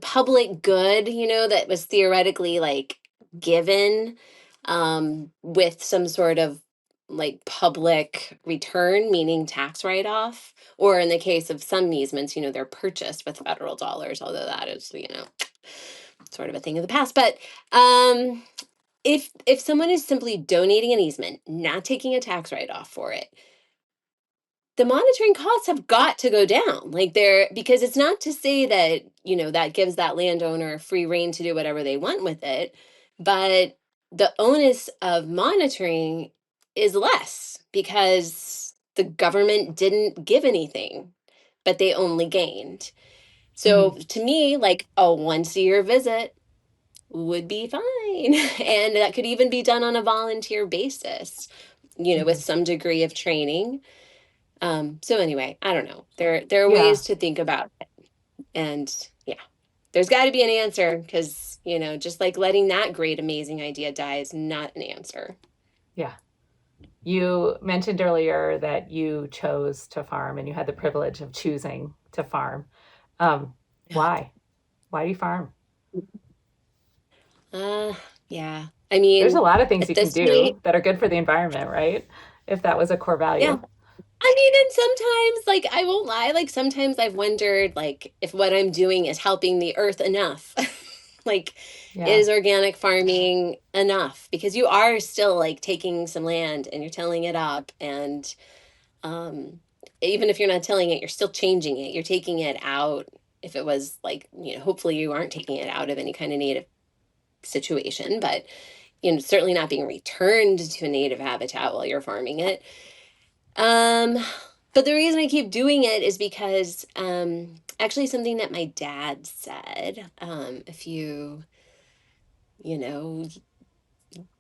public good, that was theoretically like given with some sort of like public return, meaning tax write-off, or in the case of some easements, they're purchased with federal dollars, although that is, sort of a thing of the past. But if someone is simply donating an easement, not taking a tax write-off for it, the monitoring costs have got to go down. Like they're because it's not to say that, that gives that landowner free reign to do whatever they want with it, but the onus of monitoring is less because the government didn't give anything, but they only gained. So Mhm. to me, like a once a year visit would be fine. And that could even be done on a volunteer basis, with Mhm. some degree of training. So anyway, I don't know. There are Yeah. ways to think about it. And yeah, there's got to be an answer because, just like letting that great, amazing idea die is not an answer. Yeah. You mentioned earlier that you chose to farm and you had the privilege of choosing to farm. Um, Yeah. why? Why do you farm? Uh, yeah. I There's a mean, lot of things at you can this point, do that are good for the environment, right? If that was a core yeah. value. I mean, and sometimes, like, I won't lie, like, sometimes I've wondered, like, if what I'm doing is helping the earth enough. Like, Yeah. is organic farming enough? Because you are still, like, taking some land and you're tilling it up. And um, even if you're not tilling it, you're still changing it. You're taking it out. If it was, like, hopefully you aren't taking it out of any kind of native situation, but, certainly not being returned to a native habitat while you're farming it. Um, but the reason I keep doing it is because actually something that my dad said a few, you know,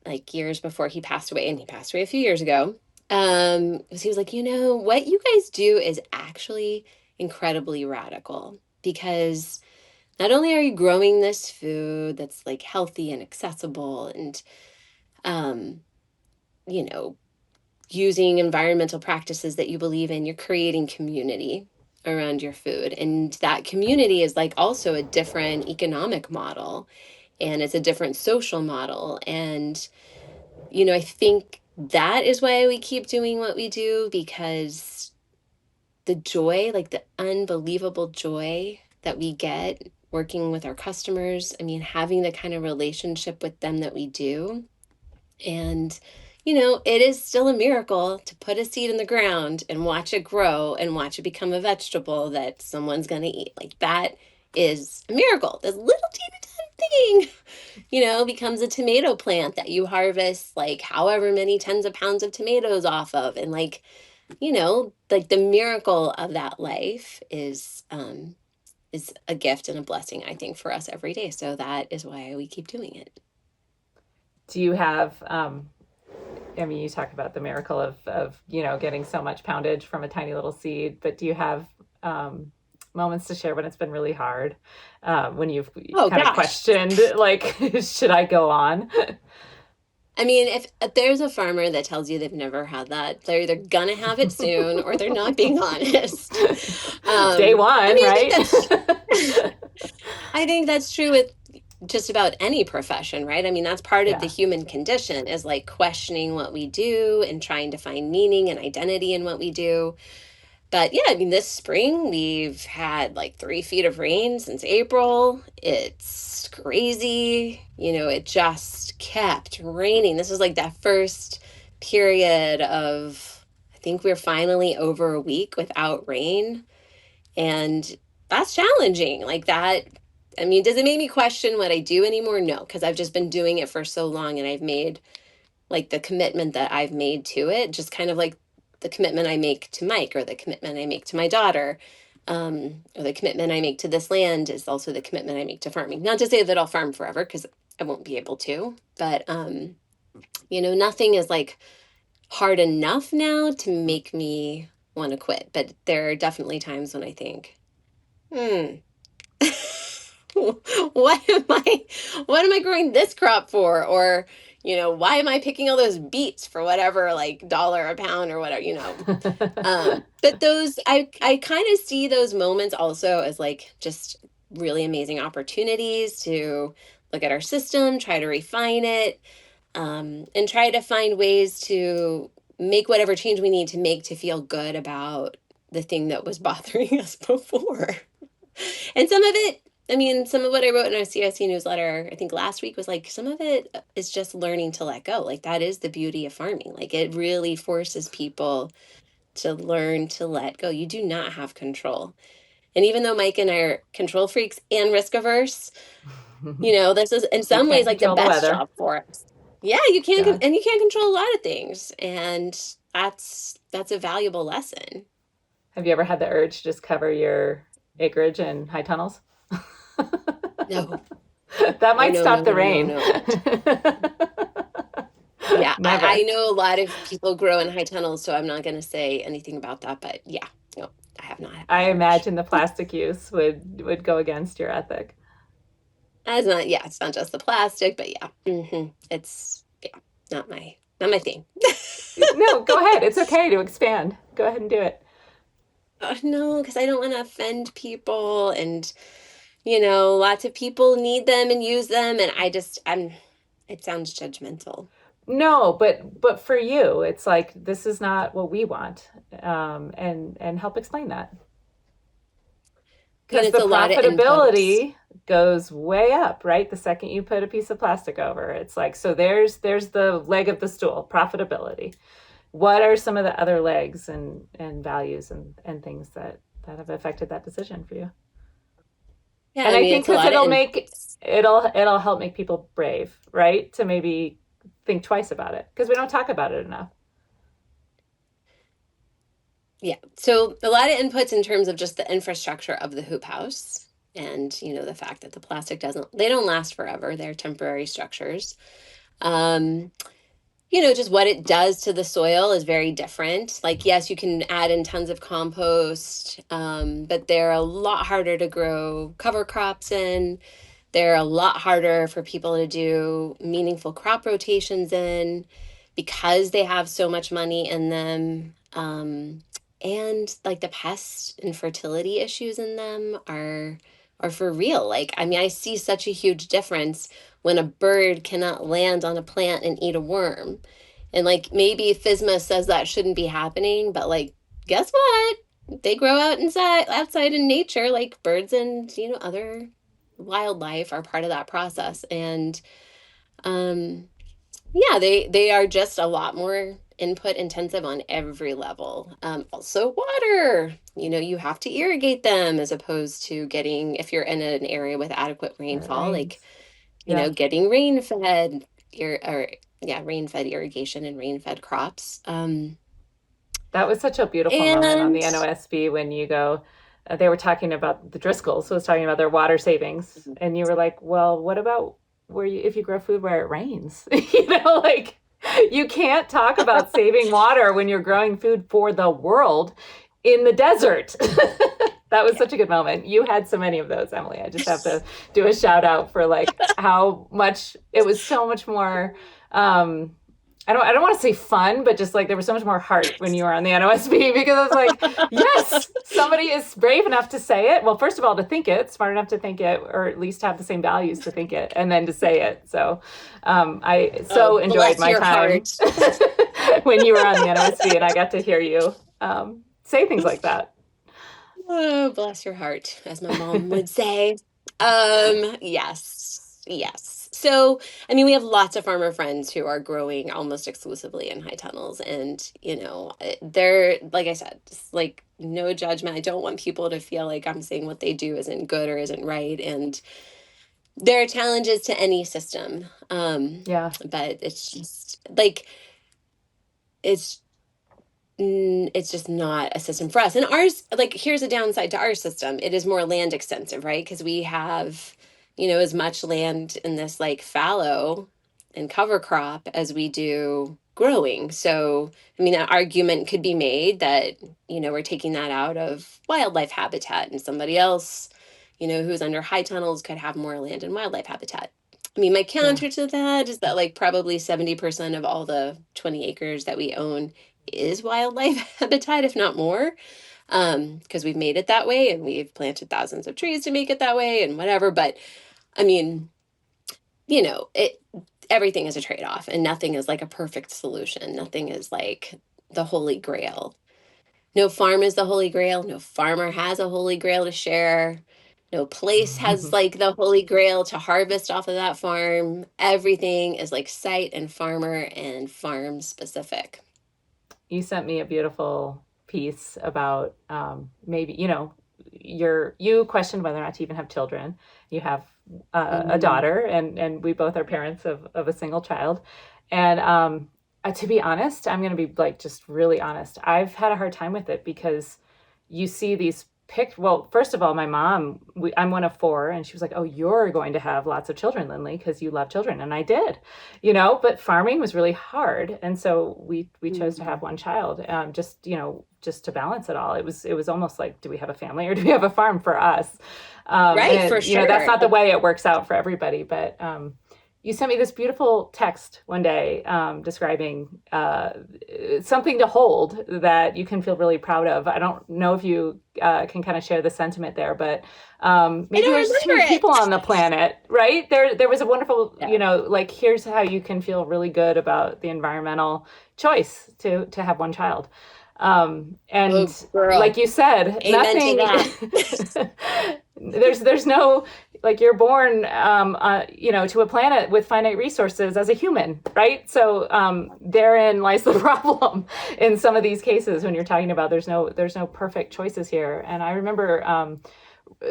like years before he passed away, and he passed away a few years ago. Was he was like, what you guys do is actually incredibly radical because not only are you growing this food that's like healthy and accessible and um, you know, using environmental practices that you believe in, you're creating community around your food. And that community is like also a different economic model and it's a different social model. And, I think that is why we keep doing what we do because the joy, like the unbelievable joy that we get working with our customers, I mean, having the kind of relationship with them that we do and, it is still a miracle to put a seed in the ground and watch it grow and watch it become a vegetable that someone's going to eat. Like that is a miracle. This little teeny tiny thing, becomes a tomato plant that you harvest like however many tens of pounds of tomatoes off of. And like, like the miracle of that life is a gift and a blessing, I think, for us every day. So that is why we keep doing it. Do you have, I mean, you talk about the miracle of, getting so much poundage from a tiny little seed, but do you have moments to share when it's been really hard, when you've Oh kind of gosh. questioned, like, should I go on? I mean, if there's a farmer that tells you they've never had that, they're either gonna have it soon or they're not being honest. Day I one, mean, right? I think that's true with just about any profession, right? I mean, that's part of the Yeah. human condition is like questioning what we do and trying to find meaning and identity in what we do. But yeah, I mean, this spring we've had like 3 feet of rain since April. It's crazy. It just kept raining. This was like that first period of, I think we're finally over a week without rain. And that's challenging. Like that. I mean, does it make me question what I do anymore? No, because I've just been doing it for so long and I've made like the commitment that I've made to it, just kind of like the commitment I make to Mike or the commitment I make to my daughter, or the commitment I make to this land is also the commitment I make to farming. Not to say that I'll farm forever because I won't be able to, but nothing is like hard enough now to make me want to quit. But there are definitely times when I think, hmm, what am I growing this crop for? Or, why am I picking all those beets for whatever, like dollar a pound or whatever. But those, I kind of see those moments also as like just really amazing opportunities to look at our system, try to refine it, and try to find ways to make whatever change we need to make to feel good about the thing that was bothering us before. And some of it I mean, some of what I wrote in our CSC newsletter, I think last week, was like some of it is just learning to let go. Like that is the beauty of farming. Like it really forces people to learn to let go. You do not have control. And even though Mike and I are control freaks and risk averse, this is in You some can't ways like the control the best weather. job for us. Yeah, you can't, Yeah. and you can't control a lot of things, and that's a valuable lesson. Have you ever had the urge to just cover your acreage in high tunnels? No, That no, might no, no, stop the no, no, rain. no. Yeah, I Never. know a lot of people grow in high tunnels, so I'm not going to say anything about that. But yeah, no, I have not had I that urge. imagine the plastic use would go against your ethic. It's not, yeah, it's not just the plastic, but yeah, it's yeah, not my thing. No, go ahead. It's okay to expand. Go ahead and do it. No, because I don't want to offend people, and lots of people need them and use them, and I'm. It sounds judgmental. No, but for you, it's like this is not what we want, and help explain that I mean, because it's the a lot of inputs. profitability goes way up, right? The second you put a piece of plastic over, it's like so. There's the leg of the stool, profitability. What are some of the other legs and values and things that have affected that decision for you? Yeah, And I I mean, think it's a because lot of it'll make inputs. it'll help make people brave, right? To maybe think twice about it because we don't talk about it enough. Yeah. So a lot of inputs in terms of just the infrastructure of the hoop house and, the fact that the plastic they don't last forever. They're temporary structures. Um, just what it does to the soil is very different. Like, yes, you can add in tons of compost, but they're a lot harder to grow cover crops in. They're a lot harder for people to do meaningful crop rotations in because they have so much money in them. And like the pest and fertility issues in them are for real. Like, I mean, I see such a huge difference when a bird cannot land on a plant and eat a worm. And like maybe FSMA says that shouldn't be happening, but like, guess what? They grow outside in nature, like birds and other wildlife are part of that process. And um yeah, they are just a lot more input intensive on every level. Also water, you have to irrigate them as opposed to getting, if you're in an area with adequate Where it rainfall, like rains. Yeah. getting rain fed or yeah, rain fed irrigation and rain fed crops. That was such a beautiful moment on And the NOSB when you go, they were talking about the Driscolls, was talking about their water savings. And you were like, well, what about if you grow food where it rains? Like you can't talk about saving water when you're growing food for the world in the desert. That was such a good moment. You had so many of those, Emily. I just have to do a shout out for like how much it was so much more I don't want to say fun, but just like there was so much more heart when you were on the NOSB because I was like, yes, somebody is brave enough to say it. Well, first of all, to think it, smart enough to think it, or at least have the same values to think it, and then to say it. So I so oh, enjoyed bless my your time heart. when you were on the NOSB and I got to hear you say things like that. Oh, bless your heart, as my mom would say. Yes, yes. So, I mean, we have lots of farmer friends who are growing almost exclusively in high tunnels, and they're like I said, just like no judgment. I don't want people to feel like I'm saying what they do isn't good or isn't right, and there are challenges to any system. Yeah. But it's just like it's it's just not a system for us. And ours, like, here's a downside to our system. It is more land extensive, right? Because we have, as much land in this like fallow and cover crop as we do growing. So, I mean, an argument could be made that, we're taking that out of wildlife habitat and somebody else, who's under high tunnels could have more land and wildlife habitat. I mean, my Yeah. counter to that is that like probably 70% of all the 20 acres that we own is wildlife habitat, if not more, because we've made it that way and we've planted thousands of trees to make it that way and whatever. But I mean, it everything is a trade-off and nothing is like a perfect solution. Nothing is like the holy grail. No farm is the holy grail. No farmer has a holy grail to share. No place has like the holy grail to harvest off of that farm. Everything is like site and farmer and farm specific. You sent me a beautiful piece about maybe, you questioned whether or not to even have children. You have a Mm. daughter, and we both are parents of a single child. And to be honest, I'm going to be like just really honest. I've had a hard time with it because you see these well, first of all, my mom, I'm one of four, and she was like, "Oh, you're going to have lots of children, Linley, because you love children." And I did, but farming was really hard, and so we chose to have Mm. one child, just to balance it all. It was almost like, do we have a family or do we have a farm for us? Right, for And that's sure. not the way it works out for everybody, but you sent me this beautiful text one day, describing something to hold that you can feel really proud of. I don't know if you can kind of share the sentiment there, but I maybe don't there's too many remember people it. on the planet, right? There was a wonderful, Yeah. like, here's how you can feel really good about the environmental choice to have one child. And Oh, girl. like you said, Amen to nothing, that. there's no, like, you're born to a planet with finite resources as a human, right? So therein lies the problem in some of these cases when you're talking about there's no perfect choices here. And I remember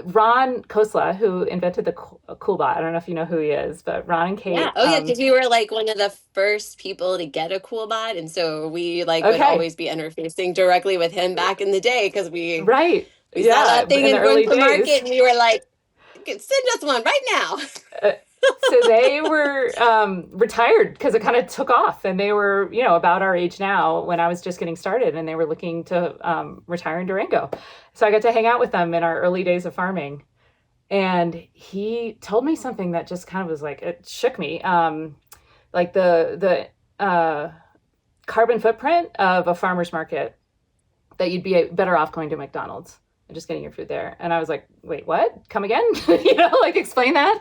Ron Kosla, who invented the Coolbot. I don't know if you know who he is, but Ron and Yeah. Kate. Oh, yeah. Because we were like one of the first people to get a cool bot, and so we like would Okay, always be interfacing directly with him back in the day because right, we saw yeah, that thing in the in going early to market, days. and we were like, send us one right now. Uh, so they were retired because it kind of took off, and they were, about our age now when I was just getting started, and they were looking to retire in Durango. So I got to hang out with them in our early days of farming, and he told me something that just kind of was like, it shook me. Like the carbon footprint of a farmer's market, that you'd be better off going to McDonald's and just getting your food there. And I was like, wait, what? Come again? Like, explain that.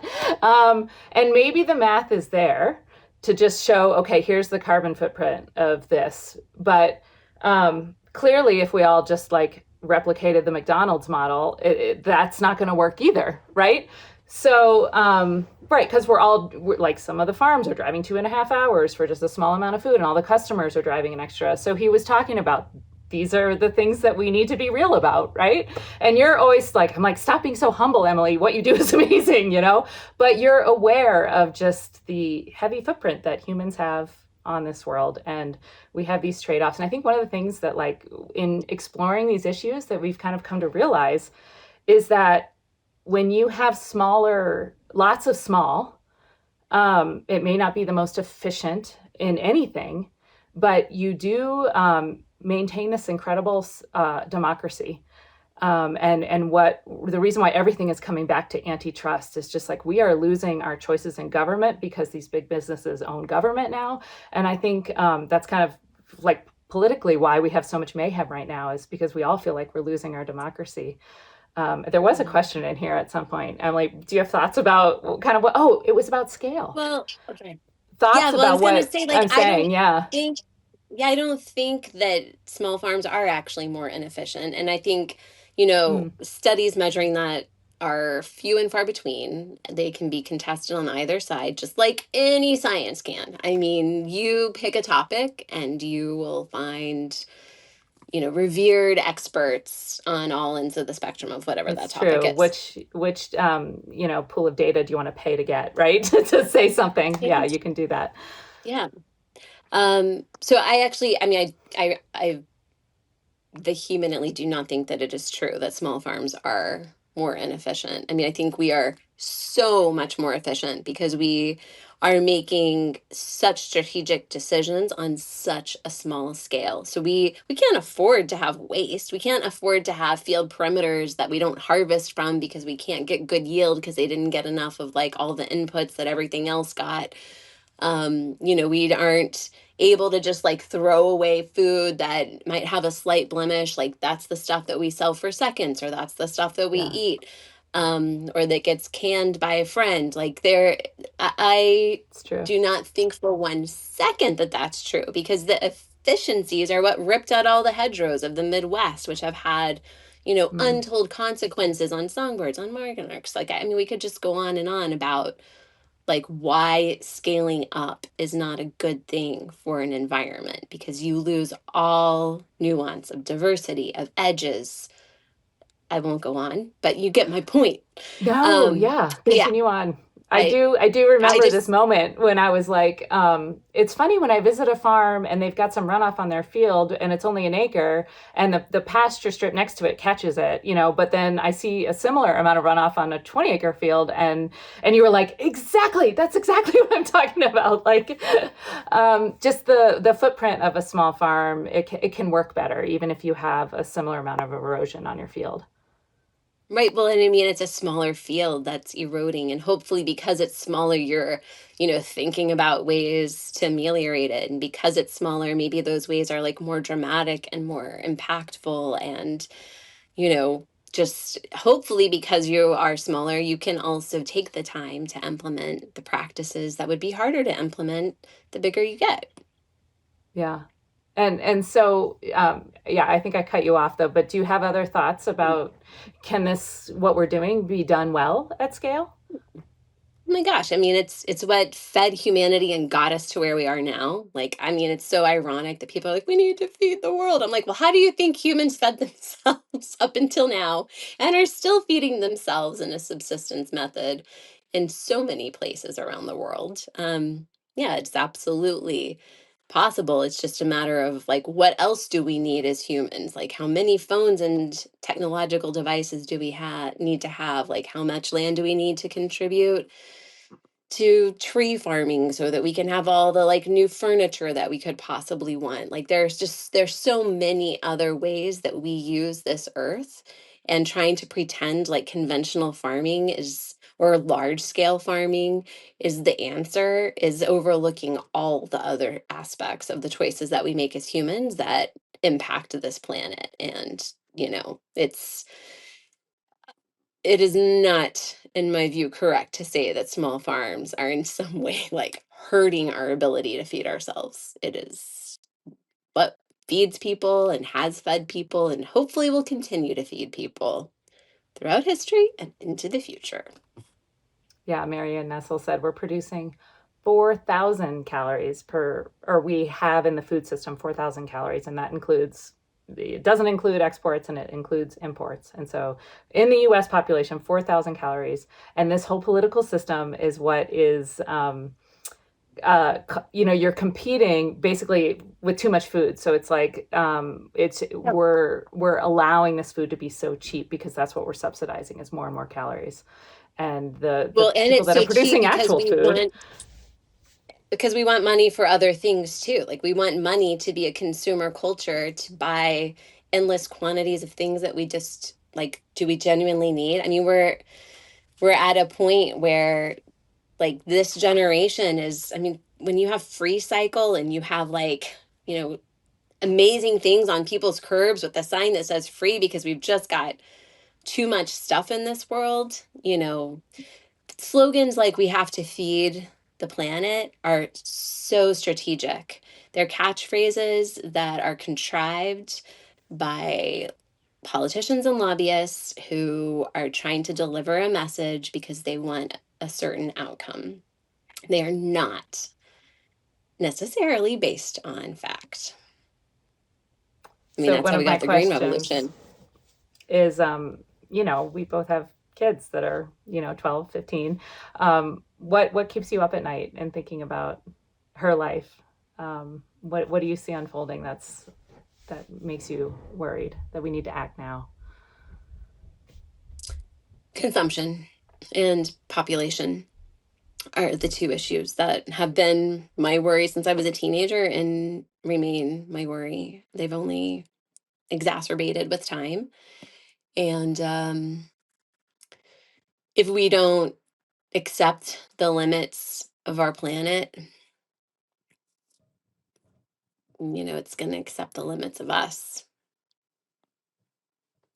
And maybe the math is there to just show, okay, here's the carbon footprint of this. But clearly, if we all just like replicated the McDonald's model, that's not going to work either, right? So, right, because we're like, some of the farms are driving 2.5 hours for just a small amount of food, and all the customers are driving an extra. So he was talking about, these are the things that we need to be real about, right? And you're always like, I'm like, stop being so humble, Emily. What you do is amazing, but you're aware of just the heavy footprint that humans have on this world. And we have these trade-offs. And I think one of the things that, like, in exploring these issues that we've kind of come to realize is that when you have lots of small, it may not be the most efficient in anything, but you do maintain this incredible democracy. And what the reason why everything is coming back to antitrust is just like, we are losing our choices in government because these big businesses own government now. And I think that's kind of like politically why we have so much mayhem right now, is because we all feel like we're losing our democracy. There was a question in here at some point. Emily, do you have thoughts about kind of what? Oh, it was about scale. Well, okay. Yeah, Thoughts well, I about was gonna what say, like, I'm saying? Yeah. think, yeah, I don't think that small farms are actually more inefficient. And I think, Mm, studies measuring that are few and far between. They can be contested on either side, just like any science can. I mean, you pick a topic and you will find, revered experts on all ends of the spectrum of whatever that it's topic true. is. Which pool of data do you want to pay to get, right? To say something? Yeah, you can do that. Yeah. So I actually, I mean, I vehemently do not think that it is true that small farms are more inefficient. I mean, I think we are so much more efficient because we are making such strategic decisions on such a small scale. So we can't afford to have waste. We can't afford to have field perimeters that we don't harvest from because we can't get good yield because they didn't get enough of like all the inputs that everything else got. We aren't able to just like throw away food that might have a slight blemish. Like, that's the stuff that we sell for seconds, or that's the stuff that we Yeah, eat, or that gets canned by a friend. Like, I it's true. do not think for 1 second that that's true, because the efficiencies are what ripped out all the hedgerows of the Midwest, which have had, Mm. untold consequences on songbirds, on monarchs. Like, I mean, we could just go on and on about like why scaling up is not a good thing for an environment because you lose all nuance of diversity, of edges. I won't go on, but you get my point. No, Um, yeah, yeah, continue on. I I do I remember this just moment when I was like, it's funny when I visit a farm and they've got some runoff on their field and it's only an acre and the pasture strip next to it catches it, but then I see a similar amount of runoff on a 20-acre field and you were like, exactly, that's exactly what I'm talking about. Like, just the footprint of a small farm, it can work better even if you have a similar amount of erosion on your field. right. Well, and I mean, it's a smaller field that's eroding, and hopefully, because it's smaller, you're, thinking about ways to ameliorate it. And because it's smaller, maybe those ways are like more dramatic and more impactful. And, just hopefully, because you are smaller, you can also take the time to implement the practices that would be harder to implement the bigger you get. Yeah. And so yeah, I think I cut you off though, but do you have other thoughts about can this what we're doing be done well at scale? Oh my gosh, I mean, it's what fed humanity and got us to where we are now. Like, I mean, it's so ironic that people are like, we need to feed the world. I'm like, well, how do you think humans fed themselves up until now and are still feeding themselves in a subsistence method in so many places around the world? Yeah, it's absolutely possible. It's just a matter of like, what else do we need as humans? Like, how many phones and technological devices do we need to have? Like, how much land do we need to contribute to tree farming so that we can have all the like new furniture that we could possibly want? Like, there's so many other ways that we use this earth, and trying to pretend like conventional farming is, or large scale farming is the answer, is overlooking all the other aspects of the choices that we make as humans that impact this planet. And it is not, in my view, correct to say that small farms are in some way like hurting our ability to feed ourselves. It is what feeds people and has fed people and hopefully will continue to feed people throughout history and into the future. Yeah, Marianne Nessel said we're producing 4,000 calories per, or we have in the food system 4,000 calories, and that includes, it doesn't include exports and it includes imports. And so in the US population, 4,000 calories. And this whole political system is what is, you're competing basically with too much food. So it's like, Yep. we're allowing this food to be so cheap because that's what we're subsidizing is more and more calories. And the Well, and people it's that are so cheap producing actual food. because we want money for other things too. Like, we want money to be a consumer culture to buy endless quantities of things that we just like, do we genuinely need? I mean, we're at a point where like this generation is, I mean, when you have free cycle and you have like, you know, amazing things on people's curbs with a sign that says free because we've just got too much stuff in this world, slogans like we have to feed the planet are so strategic. They're catchphrases that are contrived by politicians and lobbyists who are trying to deliver a message because they want a certain outcome. They are not necessarily based on fact. I mean, So that's one how of we my got the green questions revolution. is, we both have kids that are, 12, 15. What keeps you up at night and thinking about her life? What do you see unfolding that makes you worried that we need to act now? Consumption and population are the two issues that have been my worry since I was a teenager and remain my worry. They've only exacerbated with time. And if we don't accept the limits of our planet, it's going to accept the limits of us.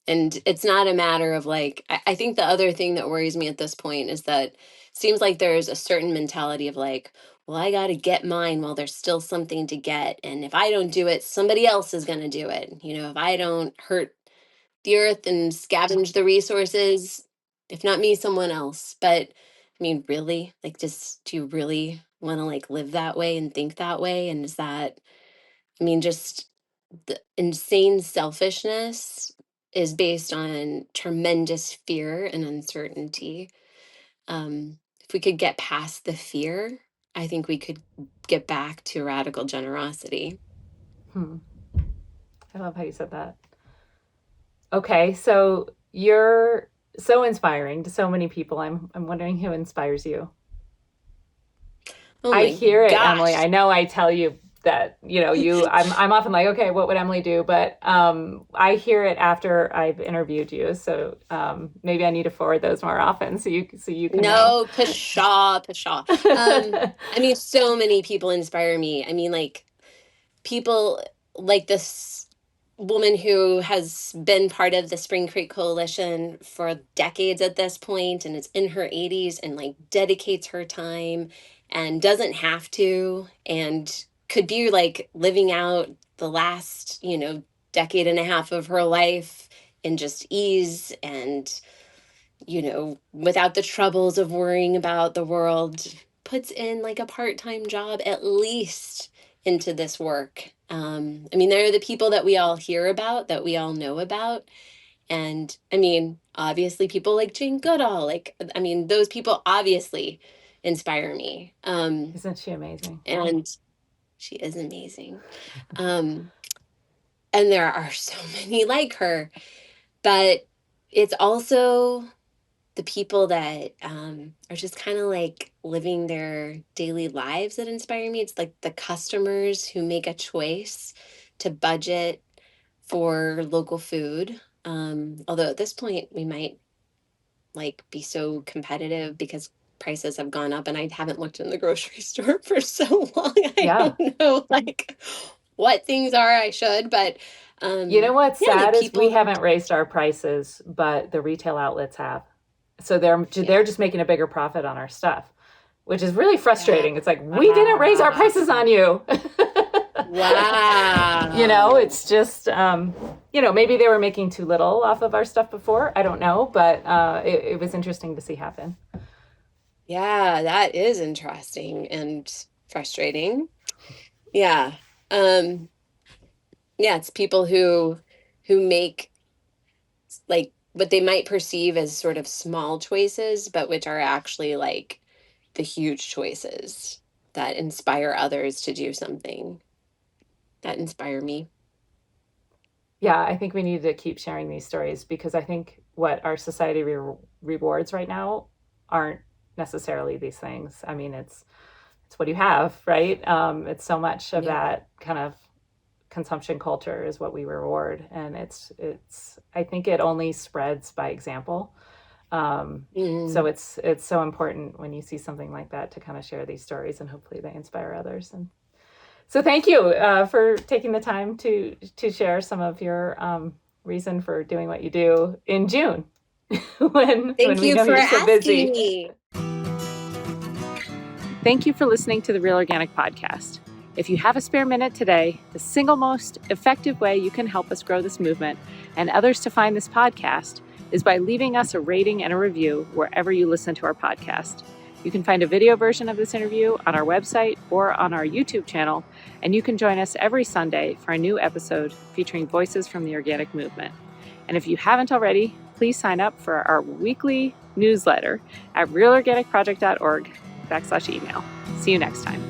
And it's not a matter of like, I think the other thing that worries me at this point is that it seems like there's a certain mentality of like, well, I got to get mine while there's still something to get. And if I don't do it, somebody else is going to do it. If I don't hurt the earth and scavenge the resources. If not me, someone else. But I mean, really, like, just do you really want to like live that way and think that way? And is that, I mean, just the insane selfishness is based on tremendous fear and uncertainty. If we could get past the fear, I think we could get back to radical generosity. I love how you said that. Okay, so you're so inspiring to so many people. I'm wondering who inspires you. Oh I my hear it, Emily. gosh. I know I tell you that, I'm often like, okay, what would Emily do? But I hear it after I've interviewed you. So maybe I need to forward those more often so you can know. No, pshaw, pshaw. I mean, so many people inspire me. I mean, like, people like this woman who has been part of the Spring Creek Coalition for decades at this point and is in her 80s and like dedicates her time and doesn't have to and could be like living out the last, decade and a half of her life in just ease and, without the troubles of worrying about the world, puts in like a part-time job at least into this work. I mean, they're the people that we all hear about, that we all know about. And I mean, obviously, people like Jane Goodall, like, I mean, those people obviously inspire me. Isn't she amazing? And she is amazing. Um, and there are so many like her, but it's also the people that are just kind of like living their daily lives that inspire me. It's like the customers who make a choice to budget for local food. Although at this point we might like be so competitive because prices have gone up and I haven't looked in the grocery store for so long. I Yeah. don't know like what things are I should, but You know what's yeah, the sad is we people. haven't raised our prices, but the retail outlets have. So they're Yeah. just making a bigger profit on our stuff, which is really Yeah. frustrating. It's like, we didn't raise our prices on you. Wow. It's just, maybe they were making too little off of our stuff before. I don't know, but it was interesting to see happen. Yeah, that is interesting and frustrating. Yeah. Um, yeah, it's people who make like what they might perceive as sort of small choices, but which are actually like the huge choices that inspire others to do something that inspire me. Yeah, I think we need to keep sharing these stories because I think what our society rewards right now aren't necessarily these things. I mean, it's what you have, right? It's so much of Yeah. that kind of consumption culture is what we reward, and it's I think it only spreads by example. So Mm. it's so important when you see something like that to kind of share these stories, and hopefully they inspire others. And so thank you for taking the time to share some of your reason for doing what you do in June when Thank we you know for you're so asking busy. me. Thank you for listening to the Real Organic Podcast. If you have a spare minute today, the single most effective way you can help us grow this movement and others to find this podcast is by leaving us a rating and a review wherever you listen to our podcast. You can find a video version of this interview on our website or on our YouTube channel, and you can join us every Sunday for a new episode featuring voices from the organic movement. And if you haven't already, please sign up for our weekly newsletter at realorganicproject.org/email. See you next time.